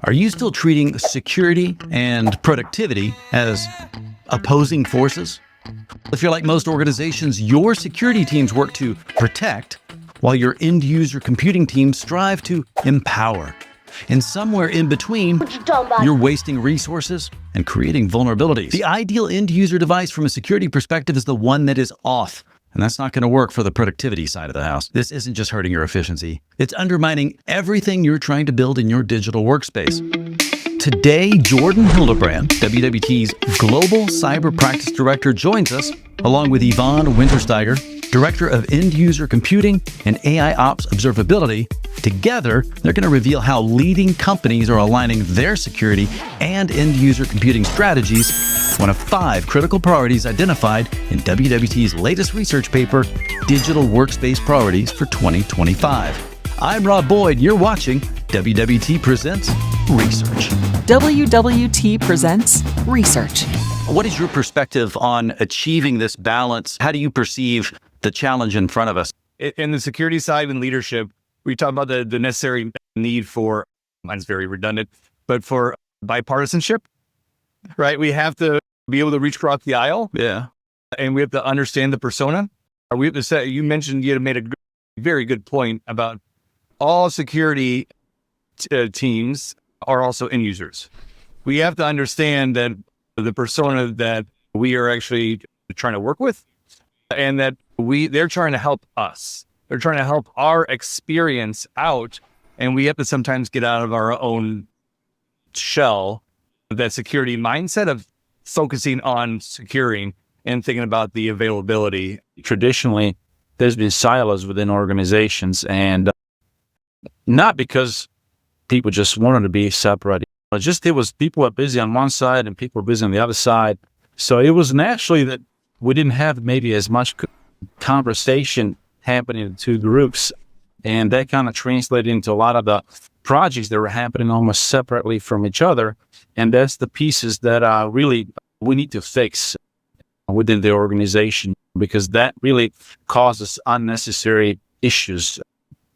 Are you still treating security and productivity as opposing forces? If you're like most organizations, your security teams work to protect, while your end-user computing teams strive to empower. And somewhere in between, you're wasting resources and creating vulnerabilities. The ideal end-user device from a security perspective is the one that is off. And that's not going to work for the productivity side of the house. This isn't just hurting your efficiency. It's undermining everything you're trying to build in your digital workspace. Today, Jordan Hildebrand, WWT's Global Cyber Practice Director, joins us, along with Ivan Wintersteiger, Director of End-User Computing and AIOps Observability. Together, they're going to reveal how leading companies are aligning their security and end-user computing strategies, one of 5 critical priorities identified in WWT's latest research paper, Digital Workspace Priorities for 2025. I'm Rob Boyd. You're watching WWT Presents Research. WWT Presents Research. What is your perspective on achieving this balance? How do you perceive the challenge in front of us? In the security side and leadership, we talk about the necessary need for, mine's very redundant, but for bipartisanship, right? We have to be able to reach across the aisle. Yeah. And we have to understand the persona. We have to say, you mentioned, you made a very good point about all security teams are also end users. We have to understand that the persona that we are actually trying to work with, and that they're trying to help us. They're trying to help our experience out, and we have to sometimes get out of our own shell, that security mindset of focusing on securing and thinking about the availability. Traditionally, there's been silos within organizations, and not because people just wanted to be separated. It was people were busy on one side and people were busy on the other side. So it was naturally that we didn't have maybe as much conversation happening in the two groups. And that kind of translated into a lot of the projects that were happening almost separately from each other. And that's the pieces that really we need to fix within the organization, because that really causes unnecessary issues,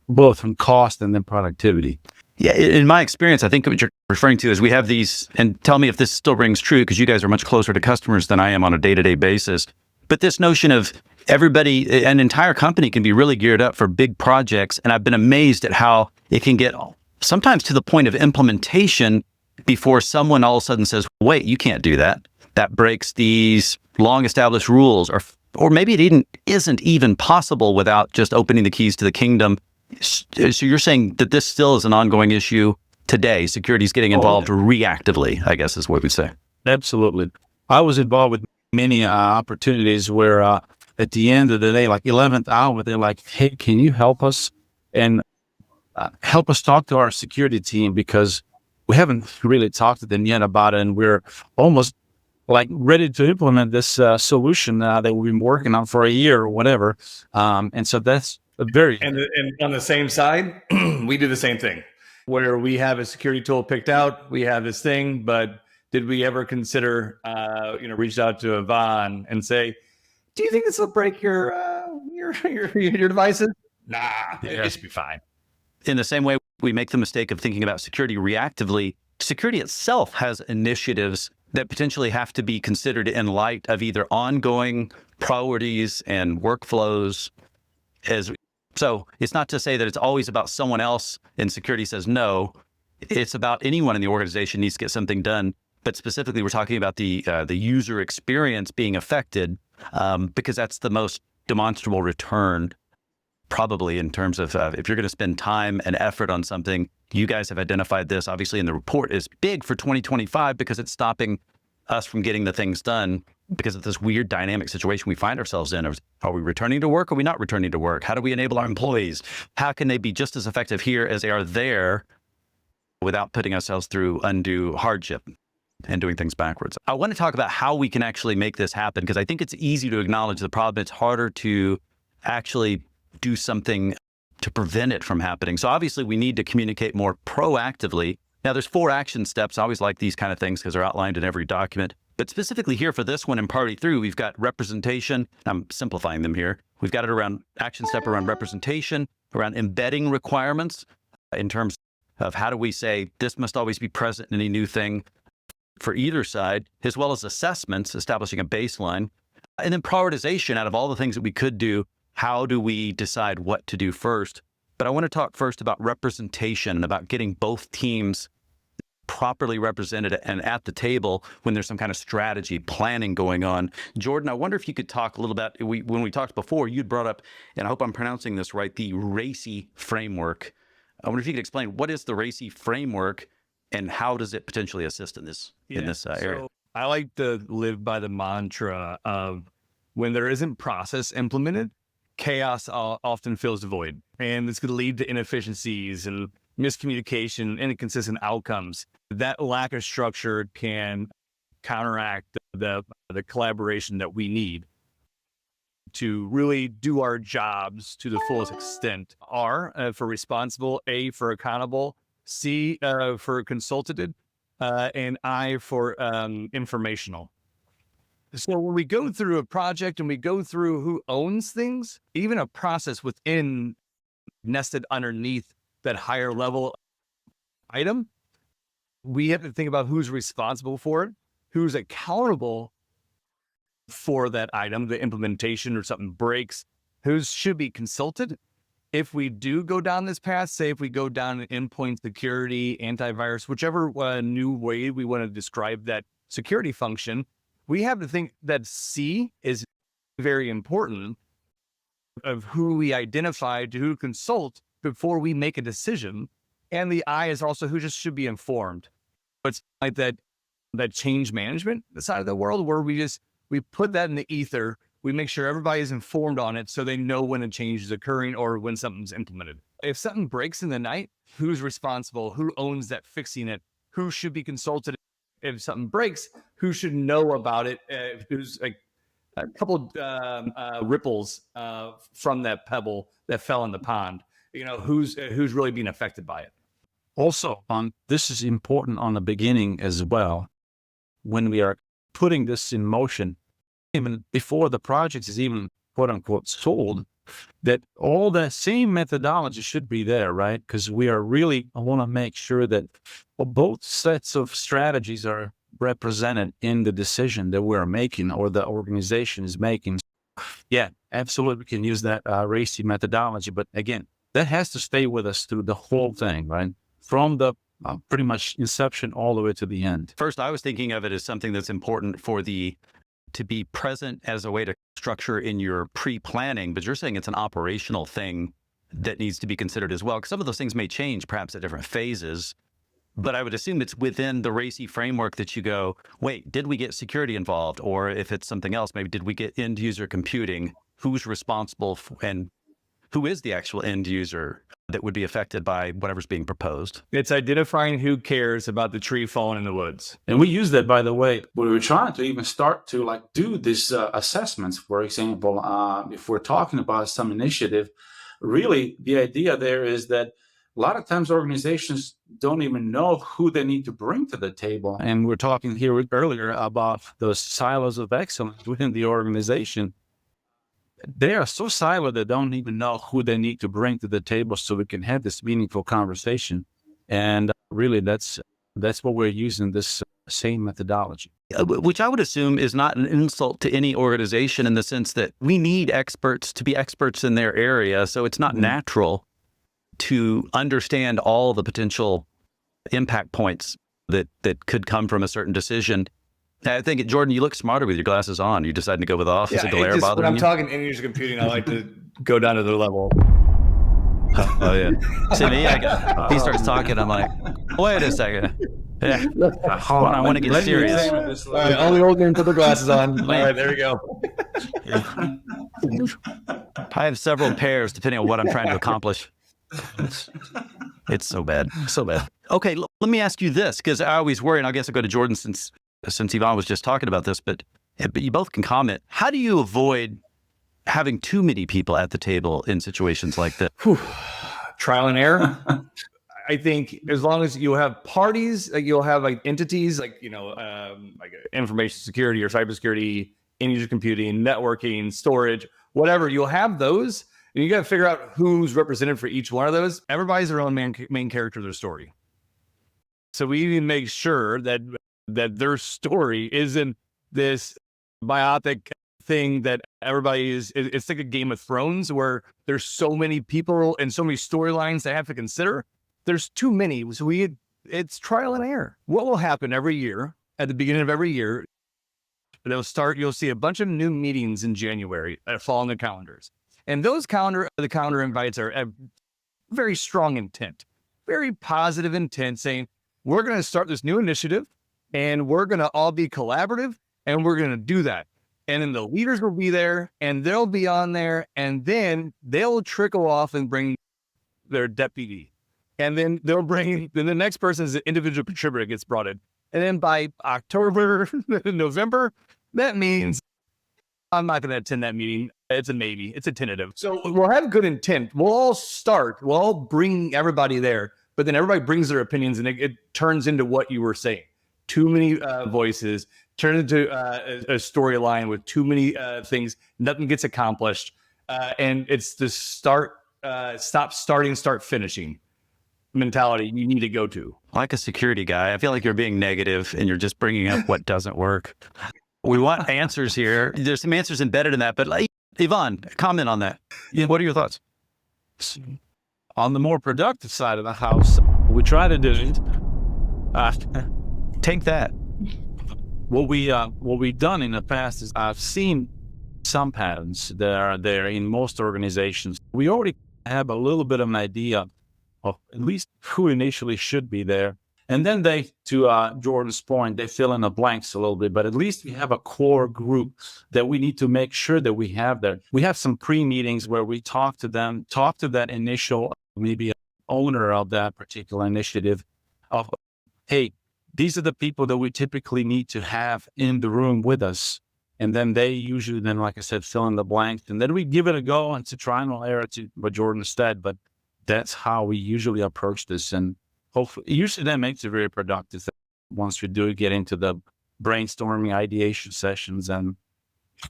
both from cost and then productivity. Yeah, in my experience, I think what you're referring to is we have these, and tell me if this still rings true, because you guys are much closer to customers than I am on a day-to-day basis. But this notion of everybody, an entire company can be really geared up for big projects. And I've been amazed at how it can get sometimes to the point of implementation before someone all of a sudden says, wait, you can't do that. That breaks these long established rules, or maybe it isn't even possible without just opening the keys to the kingdom. So you're saying that this still is an ongoing issue today. Security is getting involved reactively, I guess is what we'd say. Absolutely. I was involved with many opportunities where at the end of the day, like 11th hour, they're like, hey, can you help us? And help us talk to our security team, because we haven't really talked to them yet about it. And we're almost like ready to implement this solution that we've been working on for a year or whatever. And so that's And on the same side, we do the same thing, where we have a security tool picked out. We have this thing, but did we ever consider, reach out to Ivan and say, do you think this will break your devices? Nah, it should be fine. In the same way, we make the mistake of thinking about security reactively. Security itself has initiatives that potentially have to be considered in light of either ongoing priorities and workflows. So it's not to say that it's always about someone else and security says no. It's about anyone in the organization needs to get something done. But specifically, we're talking about the user experience being affected, because that's the most demonstrable return, probably, in terms of if you're going to spend time and effort on something. You guys have identified this, obviously, and the report is big for 2025 because it's stopping us from getting the things done because of this weird dynamic situation we find ourselves in. Are we returning to work? Or are we not returning to work? How do we enable our employees? How can they be just as effective here as they are there without putting ourselves through undue hardship and doing things backwards? I want to talk about how we can actually make this happen, because I think it's easy to acknowledge the problem. It's harder to actually do something to prevent it from happening. So obviously we need to communicate more proactively. Now there's 4 action steps. I always like these kind of things because they're outlined in every document. But specifically here for this one in Priority 3, we've got representation. I'm simplifying them here. We've got it around action step around representation, around embedding requirements in terms of how do we say this must always be present in any new thing for either side, as well as assessments, establishing a baseline, and then prioritization out of all the things that we could do. How do we decide what to do first? But I want to talk first about representation and about getting both teams properly represented and at the table when there's some kind of strategy planning going on. Jordan, I wonder if you could talk a little bit, when we talked before, you'd brought up, and I hope I'm pronouncing this right, the RACI framework. I wonder if you could explain what is the RACI framework and how does it potentially assist in this area? So I like to live by the mantra of when there isn't process implemented, chaos often fills the void. And this could lead to inefficiencies and miscommunication, inconsistent outcomes. That lack of structure can counteract the collaboration that we need to really do our jobs to the fullest extent. R for responsible, A for accountable, C for consultative, and I for informational. So when we go through a project and we go through who owns things, even a process within nested underneath that higher level item, we have to think about who's responsible for it, who's accountable for that item, the implementation or something breaks, who should be consulted. If we do go down this path, say if we go down endpoint security, antivirus, whichever new way we want to describe that security function, we have to think that C is very important of who we identify, to who consult before we make a decision. And the I is also who just should be informed. It's like that change management side of the world where we put that in the ether. We make sure everybody is informed on it so they know when a change is occurring or when something's implemented. If something breaks in the night, who's responsible? Who owns that fixing it? Who should be consulted? If something breaks, who should know about it? Who's like a couple ripples from that pebble that fell in the pond? Who's really being affected by it? Also, this is important on the beginning as well. When we are putting this in motion, even before the project is even quote unquote sold, that all the same methodology should be there, right? Because I want to make sure that both sets of strategies are represented in the decision that we're making or the organization is making. Yeah, absolutely. We can use that RACI methodology, but again, that has to stay with us through the whole thing, right? From the pretty much inception all the way to the end. First, I was thinking of it as something that's important to be present as a way to structure in your pre-planning, but you're saying it's an operational thing that needs to be considered as well. Because some of those things may change perhaps at different phases, but I would assume it's within the RACI framework that you go, wait, did we get security involved? Or if it's something else, maybe did we get end user computing? Who's responsible and who is the actual end user that would be affected by whatever's being proposed? It's identifying who cares about the tree falling in the woods. And we use that, by the way, when we were trying to even start to do these assessments. For example, if we're talking about some initiative, really the idea there is that a lot of times organizations don't even know who they need to bring to the table. And we're talking here earlier about those silos of excellence within the organization. They are so siloed they don't even know who they need to bring to the table so we can have this meaningful conversation. And really, that's what we're using, this same methodology. Which I would assume is not an insult to any organization in the sense that we need experts to be experts in their area. So it's not natural to understand all the potential impact points that could come from a certain decision. I think, Jordan, you look smarter with your glasses on. You decided to go with off. Is the glare bothering you? When I'm talking end user computing, I like to go down to the level. Oh, yeah. See me? He starts talking. I'm like, wait a second. Yeah. Hold on. I want to get serious. All right, only old man put the glasses on. All right, there we go. I have several pairs depending on what I'm trying to accomplish. It's so bad. So bad. Okay, let me ask you this, because I always worry, and I guess I'll go to Jordan since Ivan was just talking about this, but you both can comment. How do you avoid having too many people at the table in situations like this? Trial and error. I think as long as you have parties, you'll have entities like information security or cybersecurity, end user computing, networking, storage, whatever. You'll have those, And you got to figure out who's represented for each one of those. Everybody's their own main character of their story. So we need to make sure that their story isn't this biopic thing that everybody is. It's like a Game of Thrones where there's so many people and so many storylines they have to consider. There's too many. So it's trial and error. What will happen every year at the beginning of every year? You'll see a bunch of new meetings in January that fall on the calendars. And those calendar invites are a very strong intent, very positive intent saying, we're going to start this new initiative and we're going to all be collaborative and we're going to do that. And then the leaders will be there and they'll be on there and then they'll trickle off and bring their deputy. And then then the next person is an individual contributor gets brought in. And then by October, November, that means I'm not going to attend that meeting. It's a maybe. It's a tentative. So we'll have good intent. We'll all bring everybody there, but then everybody brings their opinions and it turns into what you were saying. Too many voices, turn into a storyline with too many things. Nothing gets accomplished. And it's the stop, starting, start finishing mentality you need to go to. Like a security guy, I feel like you're being negative and you're just bringing up what doesn't work. We want answers here. There's some answers embedded in that, but Ivan, comment on that. What are your thoughts? On the more productive side of the house, we try to do it. Take that. What we've done in the past is I've seen some patterns that are there in most organizations. We already have a little bit of an idea of at least who initially should be there. And then to Jordan's point, they fill in the blanks a little bit, but at least we have a core group that we need to make sure that we have there. We have some pre-meetings where we talk to that initial, maybe owner of that particular initiative of, hey, these are the people that we typically need to have in the room with us. And then they usually like I said, fill in the blanks. And then we give it a go and to try and error to what Jordan said. But that's how we usually approach this. And hopefully, usually that makes it very productive once we do get into the brainstorming ideation sessions and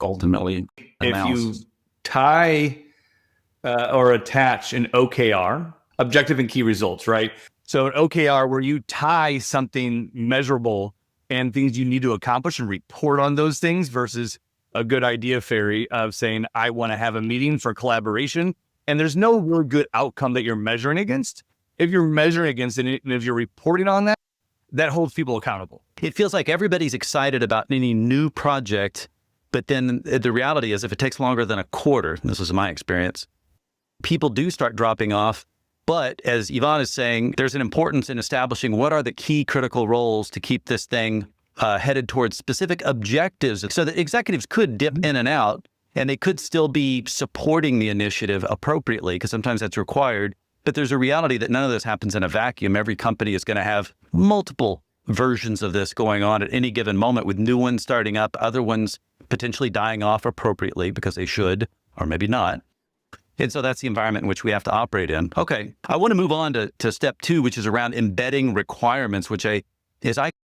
ultimately analysis. If you tie or attach an OKR, objective and key results, right? So an OKR where you tie something measurable and things you need to accomplish and report on those things versus a good idea fairy of saying, I want to have a meeting for collaboration. And there's no real good outcome that you're measuring against. If you're measuring against it and if you're reporting on that, that holds people accountable. It feels like everybody's excited about any new project, but then the reality is if it takes longer than a quarter, this was my experience, people do start dropping off. But as Ivan is saying, there's an importance in establishing what are the key critical roles to keep this thing headed towards specific objectives so that executives could dip in and out and they could still be supporting the initiative appropriately because sometimes that's required. But there's a reality that none of this happens in a vacuum. Every company is going to have multiple versions of this going on at any given moment with new ones starting up, other ones potentially dying off appropriately because they should, or maybe not. And so that's the environment in which we have to operate in. Okay, I want to move on to step 2, which is around embedding requirements, which I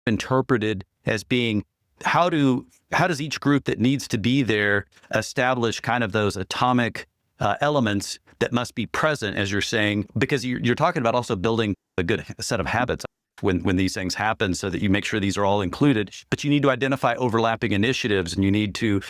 interpreted as being how does each group that needs to be there establish kind of those atomic elements that must be present, as you're saying, because you're talking about also building a good set of habits when these things happen so that you make sure these are all included. But you need to identify overlapping initiatives and you need to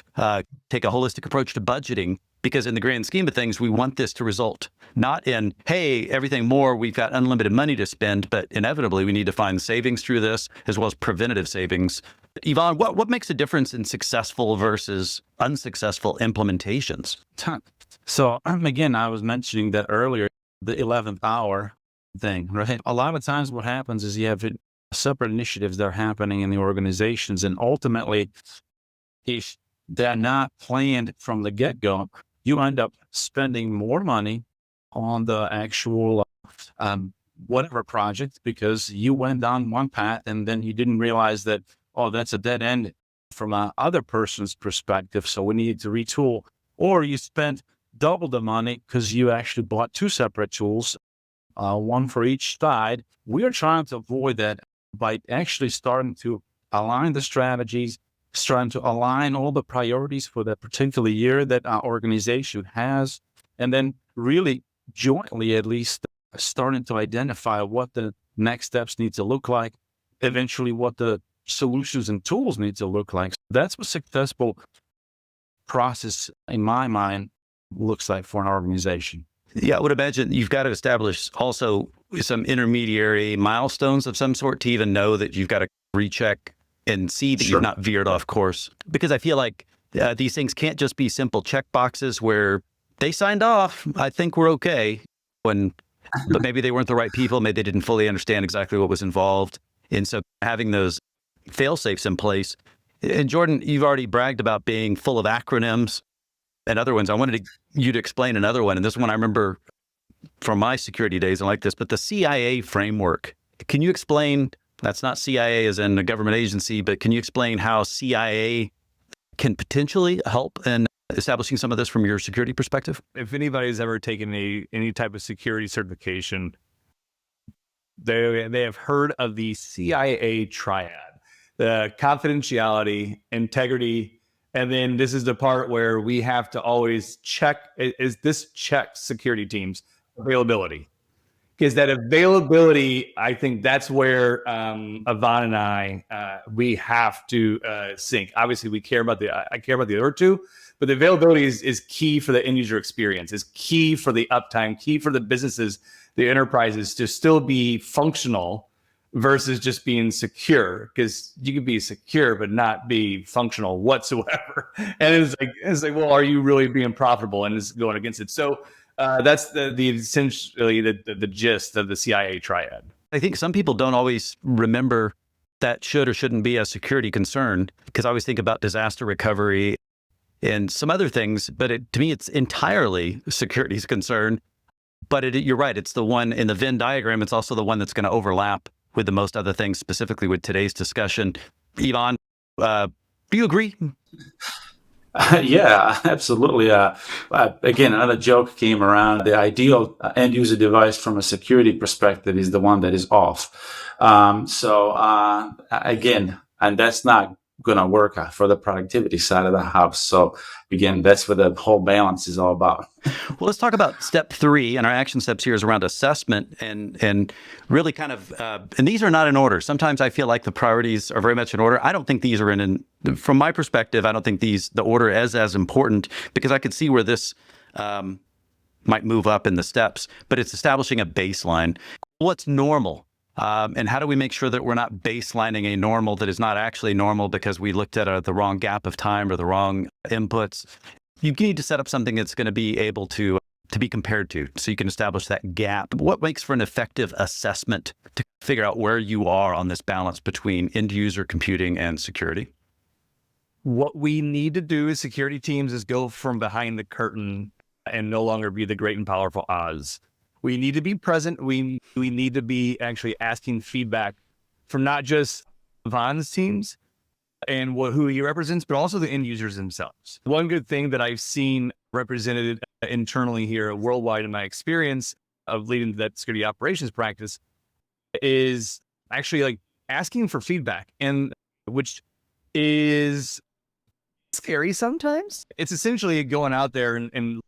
take a holistic approach to budgeting because in the grand scheme of things, we want this to result not in, hey, everything more, we've got unlimited money to spend, but inevitably we need to find savings through this as well as preventative savings. Ivan, what makes a difference in successful versus unsuccessful implementations? So again, I was mentioning that earlier, the 11th hour thing, right? A lot of times what happens is you have separate initiatives that are happening in the organizations. And ultimately, if they're not planned from the get-go, you end up spending more money on the actual whatever project because you went down one path and then you didn't realize that, oh, that's a dead end from a other person's perspective. So we need to retool. Or you spent double the money because you actually bought 2 separate tools, one for each side. We are trying to avoid that by actually starting to align the strategies, starting to align all the priorities for that particular year that our organization has, and then really jointly, at least, starting to identify what the next steps need to look like, eventually what the solutions and tools need to look like. That's what successful process, in my mind, looks like for an organization. Yeah, I would imagine you've got to establish also some intermediary milestones of some sort to even know that you've got to recheck and see that Sure. you've not veered off course. Because I feel like these things can't just be simple check boxes where they signed off, I think we're okay, but maybe they weren't the right people, maybe they didn't fully understand exactly what was involved. And so having those fail safes in place. And Jordan, you've already bragged about being full of acronyms and other ones. I wanted you to explain another one. And this one I remember from my security days and like this, but the CIA framework. Can you explain, that's not CIA as in a government agency, but can you explain how CIA can potentially help in establishing some of this from your security perspective? If anybody's ever taken any type of security certification, they have heard of the CIA triad: the confidentiality, integrity, and then this is the part where we have to always check, is this check security teams availability? Because that availability, I think that's where Ivan and I, we have to sync. Obviously, I care about the other two, but the availability is key for the end user experience, is key for the uptime, key for the businesses, the enterprises to still be functional versus just being secure. Because you can be secure but not be functional whatsoever. And it's like, well, are you really being profitable? And it's going against it. So that's the essentially the gist of the CIA triad. I think some people don't always remember that should or shouldn't be a security concern, because I always think about disaster recovery and some other things, but to me, it's entirely security's concern. But you're right, it's the one in the Venn diagram. It's also the one that's going to overlap with the most other things, specifically with today's discussion. Ivan, do you agree? Yeah, absolutely. Again, another joke came around. The ideal end user device from a security perspective is the one that is off. Again, and that's not going to work for the productivity side of the house. So again, that's what the whole balance is all about. Well, let's talk about step 3, and our action steps here is around assessment and really kind of, and these are not in order. Sometimes I feel like the priorities are very much in order. I don't think these are from my perspective, I don't think the order is as important, because I could see where this might move up in the steps, but it's establishing a baseline. What's normal? And how do we make sure that we're not baselining a normal that is not actually normal because we looked at the wrong gap of time or the wrong inputs? You need to set up something that's going to be able to be compared to, so you can establish that gap. What makes for an effective assessment to figure out where you are on this balance between end user computing and security? What we need to do as security teams is go from behind the curtain and no longer be the great and powerful Oz. We need to be present. We need to be actually asking feedback from not just Ivan's teams and who he represents, but also the end users themselves. One good thing that I've seen represented internally here worldwide in my experience of leading that security operations practice is actually like asking for feedback, and which is scary sometimes. It's essentially going out there and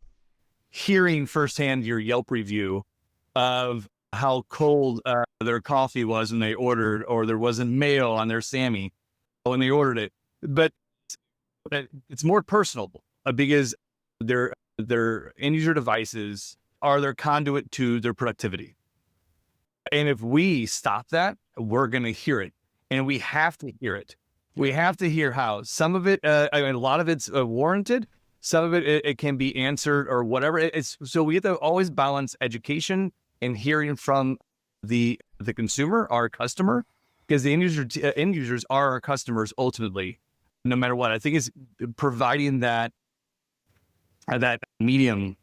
hearing firsthand your Yelp review of how cold their coffee was when they ordered, or there wasn't mayo on their Sammy when they ordered it. But it's more personal because their end user devices are their conduit to their productivity. And if we stop that, we're going to hear it, and we have to hear it. We have to hear how some of it, a lot of it's warranted. Some of it can be answered or whatever. So we have to always balance education and hearing from the consumer, our customer, because the end users are our customers ultimately, no matter what. I think it's providing that medium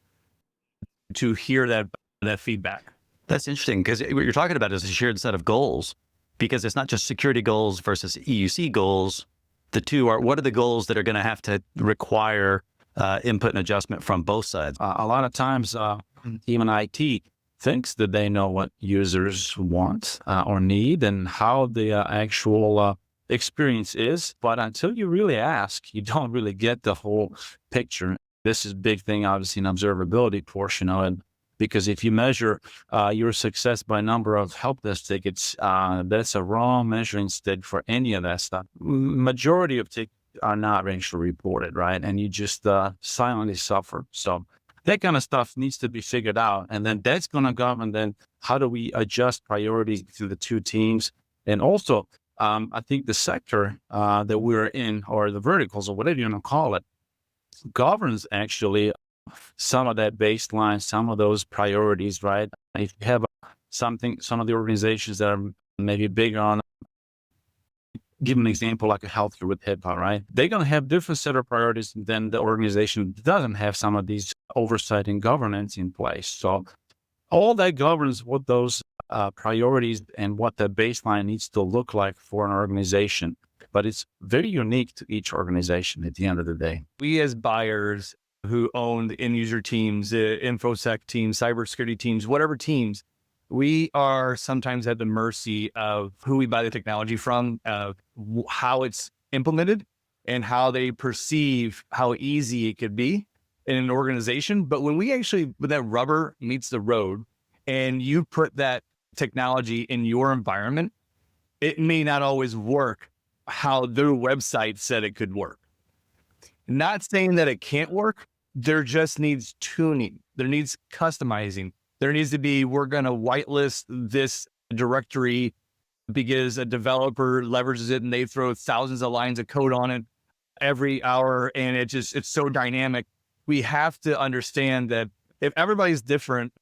to hear that feedback. That's interesting, because what you're talking about is a shared set of goals, because it's not just security goals versus EUC goals. The two are, what are the goals that are going to have to require input and adjustment from both sides? A lot of times, even IT thinks that they know what users want or need and how the actual experience is. But until you really ask, you don't really get the whole picture. This is a big thing, obviously, in observability portion of it, because if you measure your success by number of help desk tickets, that's a wrong measuring stick for any of that stuff. Majority of tickets are not actually reported, right? And you just silently suffer. So that kind of stuff needs to be figured out. And then that's going to govern then how do we adjust priorities to the two teams. And also, I think the sector that we're in, or the verticals, or whatever you want to call it, governs actually some of that baseline, some of those priorities, right? If you have some of the organizations that are maybe big on, give an example like a healthcare with HIPAA, right? They're going to have different set of priorities than the organization that doesn't have some of these oversight and governance in place. So all that governs what those priorities and what the baseline needs to look like for an organization. But it's very unique to each organization at the end of the day. We as buyers who own the end user teams, InfoSec teams, cybersecurity teams, whatever teams, we are sometimes at the mercy of who we buy the technology from, of how it's implemented and how they perceive how easy it could be in an organization. But when that rubber meets the road and you put that technology in your environment, it may not always work how their website said it could work. Not saying that it can't work. There just needs tuning. There needs customizing. There needs to be, we're going to whitelist this directory because a developer leverages it and they throw thousands of lines of code on it every hour. And it's so dynamic. We have to understand that if everybody's different,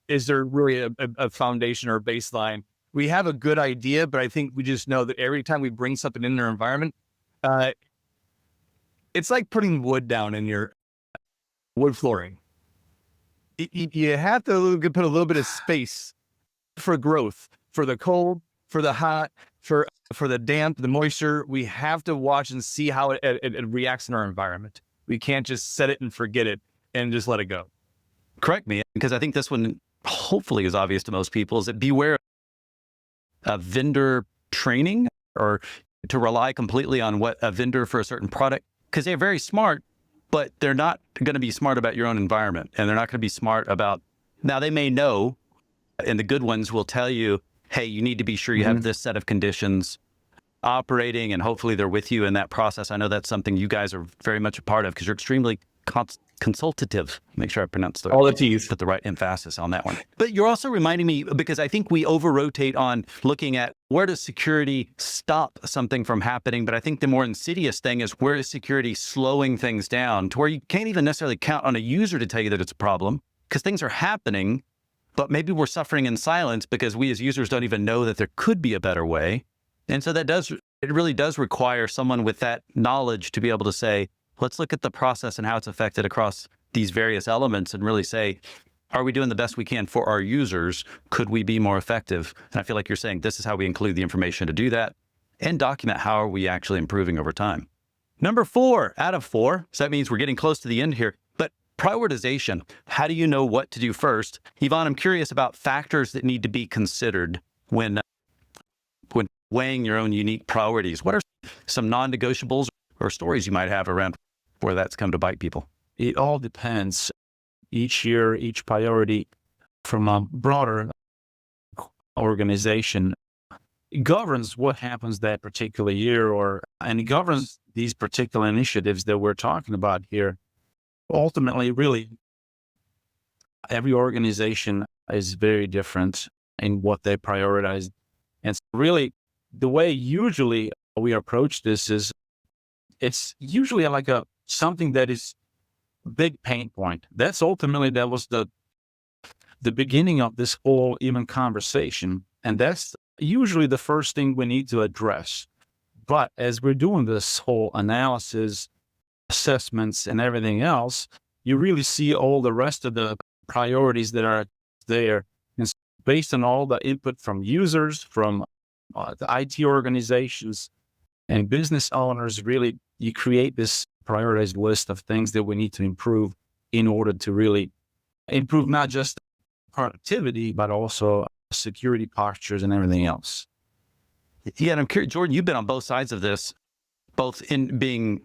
is there really a foundation or a baseline? We have a good idea, but I think we just know that every time we bring something in their environment, it's like putting wood down in your wood flooring. You have to put a little bit of space for growth, for the cold, for the hot, for the damp, the moisture. We have to watch and see how it reacts in our environment. We can't just set it and forget it and just let it go. Correct me, because I think this one hopefully is obvious to most people, is that beware of vendor training or to rely completely on what a vendor for a certain product, because they're very smart, but they're not going to be smart about your own environment. And they're not going to be smart about, now they may know, and the good ones will tell you, hey, you need to be sure you have this set of conditions operating, and hopefully they're with you in that process. I know that's something you guys are very much a part of because you're extremely consultative. Make sure I pronounce all the T's. Put the right emphasis on that one. But you're also reminding me, because I think we over-rotate on looking at where does security stop something from happening, but I think the more insidious thing is where is security slowing things down to where you can't even necessarily count on a user to tell you that it's a problem because things are happening, but maybe we're suffering in silence because we as users don't even know that there could be a better way. And so it really does require someone with that knowledge to be able to say, let's look at the process and how it's affected across these various elements and really say, are we doing the best we can for our users? Could we be more effective? And I feel like you're saying this is how we include the information to do that and document how are we actually improving over time. Number 4 out of 4. So that means we're getting close to the end here, but prioritization. How do you know what to do first? Ivan, I'm curious about factors that need to be considered when weighing your own unique priorities. What are some non-negotiables or stories you might have around where that's come to bite people? It all depends. Each year, each priority from a broader organization, it governs what happens that particular year, and it governs these particular initiatives that we're talking about here. Ultimately, really, every organization is very different in what they prioritize. And so really, the way usually we approach this is it's usually like something that is big pain point. That was the beginning of this whole even conversation. And that's usually the first thing we need to address. But as we're doing this whole analysis, assessments, and everything else, you really see all the rest of the priorities that are there. And based on all the input from users, from the IT organizations and business owners, really, you create this prioritized list of things that we need to improve in order to really improve not just productivity, but also security postures and everything else. Yeah, and I'm curious, Jordan, you've been on both sides of this, both in being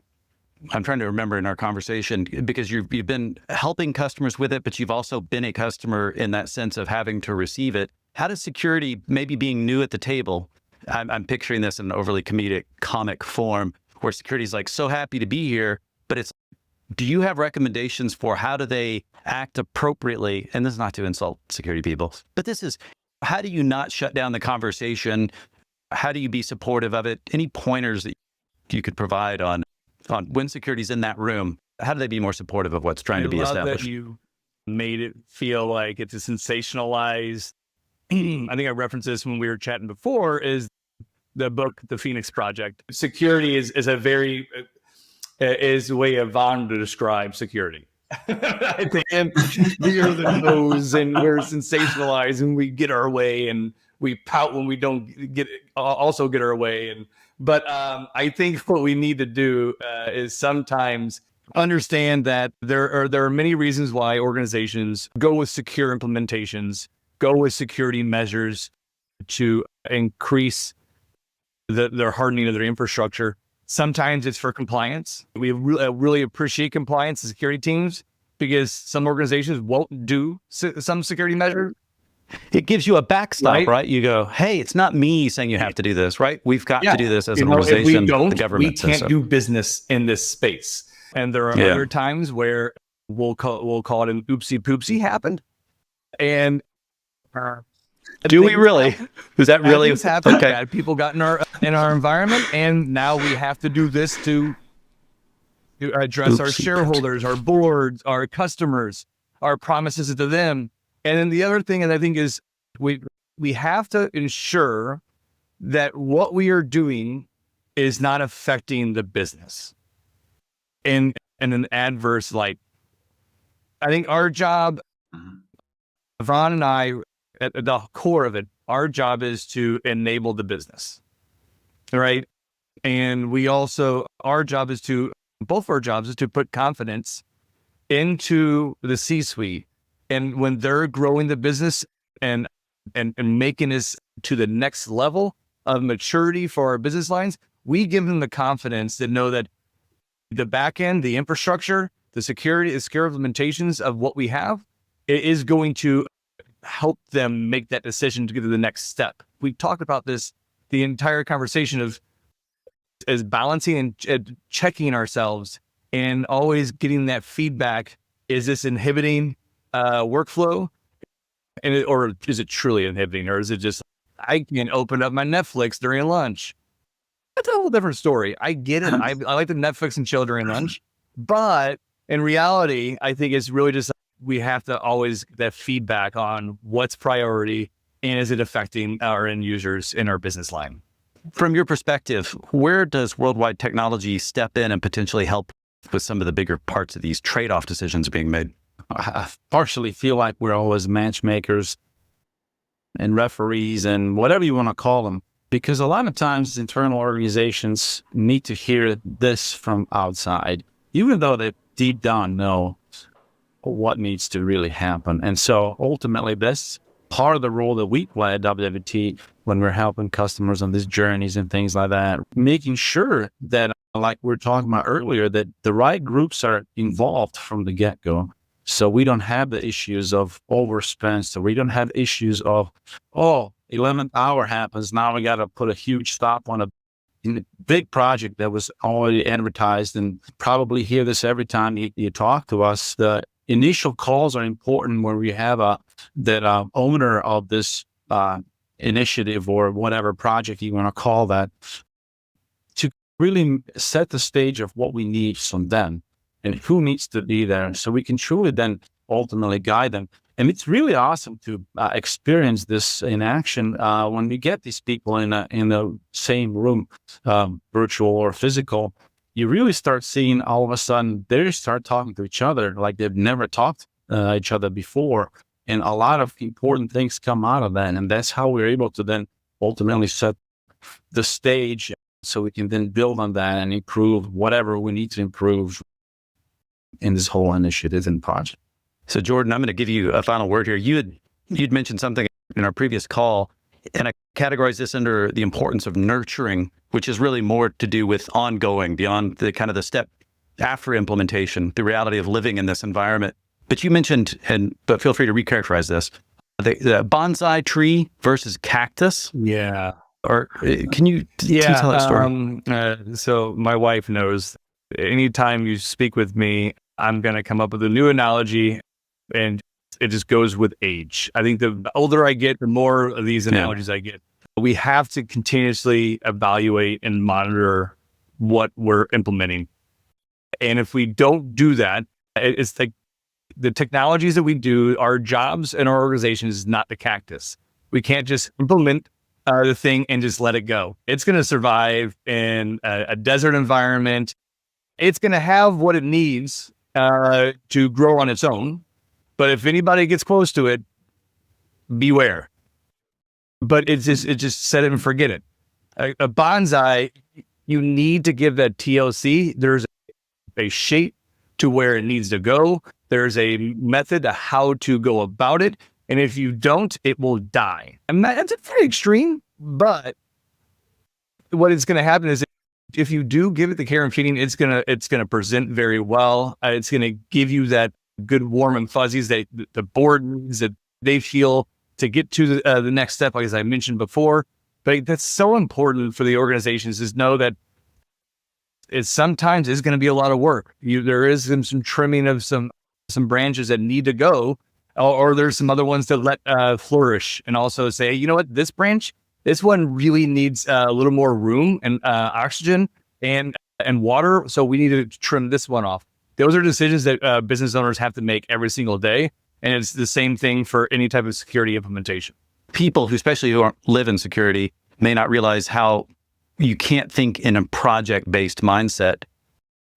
I'm trying to remember in our conversation, because you've been helping customers with it, but you've also been a customer in that sense of having to receive it. How does security, maybe being new at the table, I'm picturing this in an overly comedic comic form, where security is like so happy to be here, but it's, do you have recommendations for how do they act appropriately? And this is not to insult security people, but this is, how do you not shut down the conversation? How do you be supportive of it? Any pointers that you could provide on when security's in that room, how do they be more supportive of what's trying to be established? That you made it feel like it's a sensationalized. I think I referenced this when we were chatting before, is the book, The Phoenix Project. Security is a very, is a way Ivan to describe security. I think, and we are the nose, and we're sensationalized, and we get our way, and we pout when we don't also get our way. But I think what we need to do is sometimes understand that there are many reasons why organizations go with secure implementations, go with security measures to increase their hardening of their infrastructure. Sometimes it's for compliance. We really appreciate compliance as security teams, because some organizations won't do some security measure. It gives you a backstop, right? You go, hey, it's not me saying you have to do this, right? We've got to do this as an organization. If we don't, the government we can't do business in this space. And there are other times where we'll call it an oopsie poopsie happened. And do we really? Is that really what's happened? Okay. Bad people got in our environment, and now we have to do this to address our shareholders, our boards, our customers, our promises to them. And then the other thing, and I think, is we have to ensure that what we are doing is not affecting the business in an adverse light. I think our job, Ivan and I, at the core of it, our job is to enable the business, right? And we also, both of our jobs is to put confidence into the C-suite. And when they're growing the business and making this to the next level of maturity for our business lines, we give them the confidence to know that the back end, the infrastructure, the security, the secure implementations of what we have, it is going to help them make that decision to get to the next step. We've talked about this, the entire conversation of as balancing and checking ourselves and always getting that feedback. Is this inhibiting workflow, or is it truly inhibiting, or is it just, I can open up my Netflix during lunch? That's a whole different story. I get it. I like the Netflix and chill during lunch, but in reality, I think it's really just, we have to always get that feedback on what's priority and is it affecting our end users in our business line. From your perspective, where does worldwide technology step in and potentially help with some of the bigger parts of these trade-off decisions being made? I partially feel like we're always matchmakers and referees and whatever you want to call them, because a lot of times internal organizations need to hear this from outside, even though they deep down know what needs to really happen. And so ultimately, that's part of the role that we play at WWT when we're helping customers on these journeys and things like that, making sure that, like we were talking about earlier, that the right groups are involved from the get-go. So we don't have the issues of overspend. So we don't have issues of, 11th hour happens. Now we got to put a huge stop on a big project that was already advertised. And probably hear this every time you talk to us. The initial calls are important where we have that owner of this initiative or whatever project you want to call that, to really set the stage of what we need from them and who needs to be there, so we can truly then ultimately guide them. And it's really awesome to experience this in action when we get these people in the same room, virtual or physical. You really start seeing all of a sudden they start talking to each other like they've never talked to each other before. And a lot of important things come out of that. And that's how we're able to then ultimately set the stage so we can then build on that and improve whatever we need to improve in this whole initiative and project. So Jordan, I'm going to give you a final word here. You'd mentioned something in our previous call, and I categorize this under the importance of nurturing, which is really more to do with ongoing, beyond the kind of the step after implementation, the reality of living in this environment. But you mentioned, but feel free to recharacterize this, the bonsai tree versus cactus. Yeah. Or can you tell that story? So my wife knows anytime you speak with me, I'm going to come up with a new analogy, and it just goes with age. I think the older I get, the more of these analogies I get. We have to continuously evaluate and monitor what we're implementing. And if we don't do that, it's like the technologies that we do, our jobs and our organization is not the cactus. We can't just implement the thing and just let it go. It's going to survive in a desert environment. It's going to have what it needs to grow on its own. But if anybody gets close to it, beware. But it's just set it and forget it. A bonsai, you need to give that TLC. There's a shape to where it needs to go. There's a method to how to go about it. And if you don't, it will die. And that's very extreme, but what is going to happen is if you do give it the care and feeding, it's going to present very well. It's going to give you that good warm and fuzzies that the board needs, that they feel to get to the next step, like as I mentioned before. But that's so important for the organizations, is know that it sometimes is going to be a lot of work. There is some trimming of some branches that need to go, or there's some other ones that let flourish, and also say, you know what, this one really needs a little more room and oxygen and water, so we need to trim this one off. Those are decisions that business owners have to make every single day, and it's the same thing for any type of security implementation. People especially who live in security may not realize how you can't think in a project-based mindset.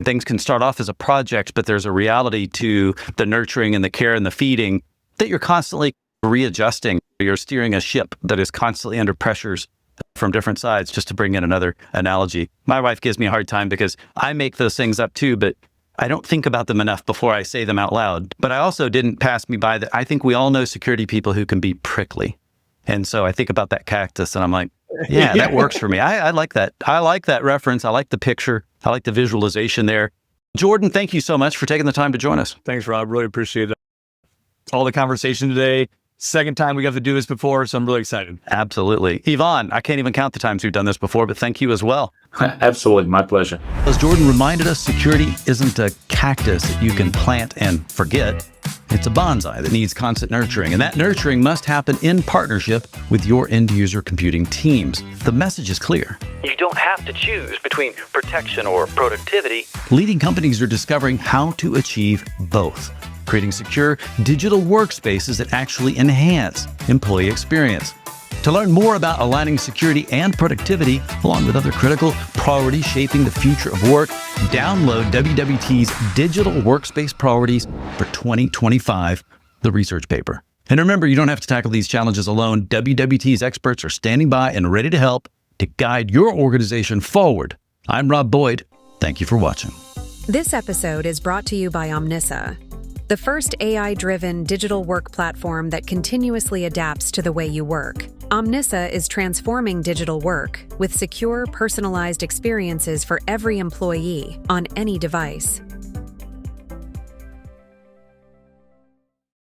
Things can start off as a project, but there's a reality to the nurturing and the care and the feeding that you're constantly readjusting. You're steering a ship that is constantly under pressures from different sides, just to bring in another analogy. My wife gives me a hard time because I make those things up too, but I don't think about them enough before I say them out loud. But I also didn't pass me by that. I think we all know security people who can be prickly. And so I think about that cactus and I'm like, yeah, that works for me. I like that. I like that reference. I like the picture. I like the visualization there. Jordan, thank you so much for taking the time to join us. Thanks, Rob. Really appreciate it. All the conversation today. Second time we got to do this before, so I'm really excited. Absolutely. Ivan, I can't even count the times we've done this before, but thank you as well. Absolutely. My pleasure. As Jordan reminded us, security isn't a cactus that you can plant and forget. It's a bonsai that needs constant nurturing, and that nurturing must happen in partnership with your end-user computing teams. The message is clear. You don't have to choose between protection or productivity. Leading companies are discovering how to achieve both, creating secure digital workspaces that actually enhance employee experience. To learn more about aligning security and productivity, along with other critical priorities shaping the future of work, download WWT's Digital Workspace Priorities for 2025, the research paper. And remember, you don't have to tackle these challenges alone. WWT's experts are standing by and ready to help to guide your organization forward. I'm Rob Boyd. Thank you for watching. This episode is brought to you by Omnissa, the first AI-driven digital work platform that continuously adapts to the way you work. Omnissa is transforming digital work with secure, personalized experiences for every employee on any device.